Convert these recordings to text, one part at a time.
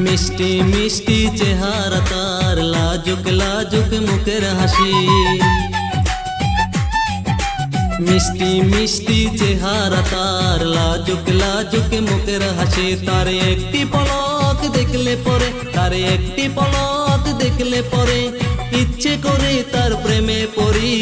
মিষ্টি মিষ্টি চেহারা তার, লাজুক লাজুক মুখের হাসি। মিষ্টি মিষ্টি চেহারা তার, লাজুক লাজুক মুখের হাসি। তার একটি পলক দেখলে পরে, তার একটি পলক দেখলে পরে ইচ্ছে করে তার প্রেমে পড়ি।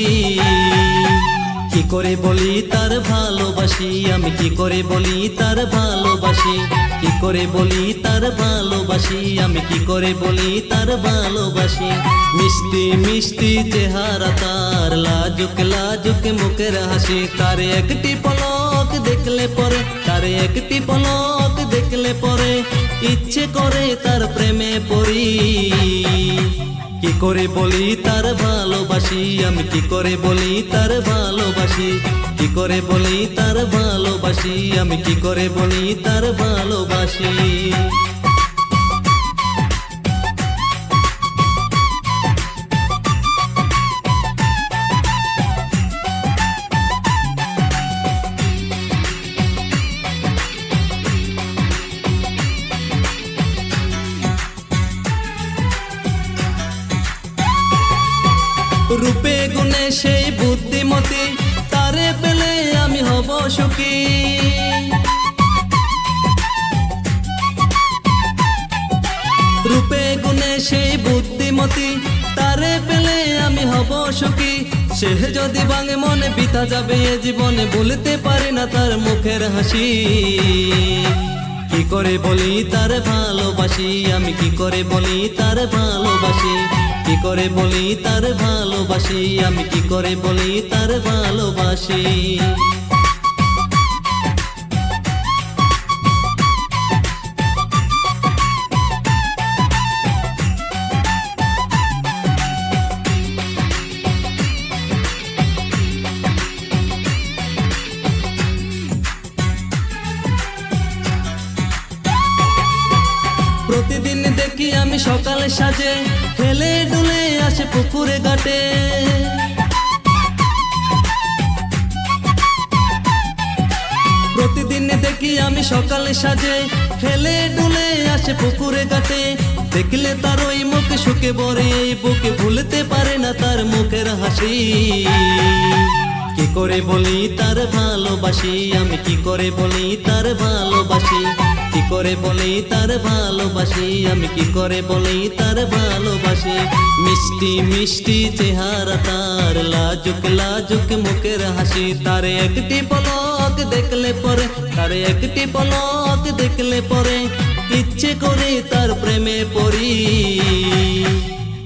কি করে বলি তার ভালোবাসি, আমি কি করে বলি তার ভালোবাসি। কি করে বলি তার ভালোবাসি, আমি কি করে বলি তার ভালোবাসি। মিষ্টি মিষ্টি চেহারা তার, লাজুক লাজুক মুখের হাসি। তার একটি পলক দেখলে পরে, তার একটি পলক দেখলে পরে ইচ্ছে করে তার প্রেমে পড়ি। কি করে বলি তার ভালোবাসি, আমি কি করে বলি তার ভালোবাসি। কি করে বলি তার ভালোবাসি, আমি কি করে বলি তার ভালোবাসি। রূপে গুণে সেই বুদ্ধিমতী, তারে পেলে আমি হব সুখী। রূপে গুণে সেই বুদ্ধিমতী, তারে পেলে আমি হব সুখী। সে যদি ভাঙে মনে বিতা যাবে এ জীবনে, ভুলতে পারি না তার মুখের হাসি। কি করে বলি তার ভালোবাসি, আমি কি করে বলি তার ভালোবাসি। কি করে বলি তার ভালোবাসি, আমি কি করে বলি তার ভালোবাসি। প্রতিদিন দেখি আমি সকালে সাজে, হেলে দুলে আসে পুকুরে ঘাটে। প্রতিদিন দেখি আমি সকালে সাজে, হেলে দুলে আসে পুকুরে ঘাটে। দেখলে তার ওই মুখে সুখে ভরে এই বুকে, ভুলতে পারে না তার মুখের হাসি। কি করে বলি তার ভালোবাসি, আমি কি করে বলি তার ভালোবাসি। কি করে বলি তার ভালোবাসি, আমি কি করে বলি তার ভালোবাসি। মিষ্টি মিষ্টি চেহারা তার, লাজুক লাজুক মুখের হাসি। তার একটি পলক দেখলে পরে, তার একটি পলক দেখলে পরে ইচ্ছে করে তার প্রেমে পড়ি।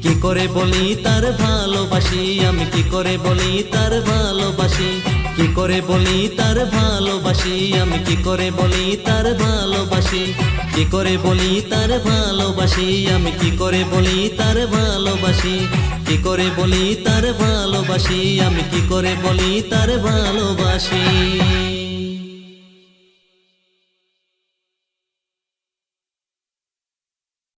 কি করে বলি তার ভালোবাসি, আমি কি করে বলি তার ভালোবাসি। কি করে বলি তার ভালোবাসি, আমি কি করে বলি তার ভালোবাসি। কি করে বলি তার ভালোবাসি, আমি কি করে বলি তার ভালোবাসি। কি করে বলি তার ভালোবাসি, আমি কি করে বলি তার ভালোবাসি।